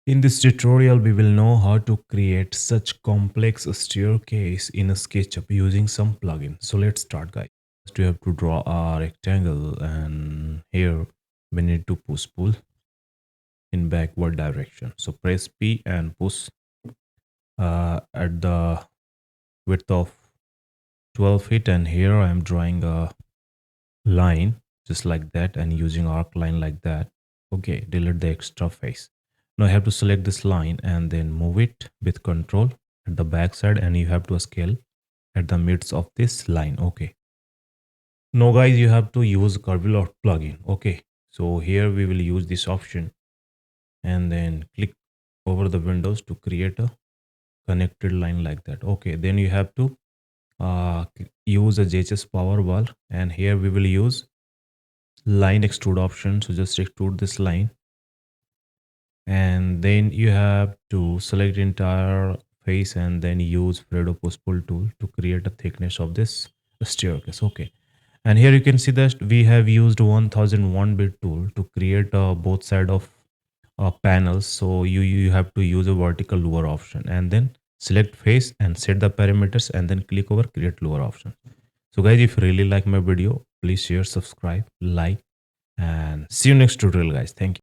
In this tutorial, we will know how to create such complex staircase in a SketchUp using some plugin. So let's start, guys. First, we have to draw a rectangle, and here we need to push pull in backward direction. So press P and push at the width of 12 feet, and here I am drawing a line just like that and using arc line like that. Okay, delete the extra face. Now I have to select this line and then move it with control at the back side, and you have to scale at the midst of this line. Okay, now guys, you have to use curviloft plugin. Okay, so here we will use this option and then click over the windows to create a connected line like that. Okay, then you have to use a JHS power bar, and here we will use line extrude option. So just extrude this line, and then you have to select entire face and then use fredo push pull tool to create a thickness of this staircase. Okay, and here you can see that we have used 1001 bit tool to create both side of panels. So you have to use a vertical lower option and then select face and set the parameters and then click over create lower option. So guys, if you really like my video, please share, subscribe, like, and see you next tutorial, guys. Thank you.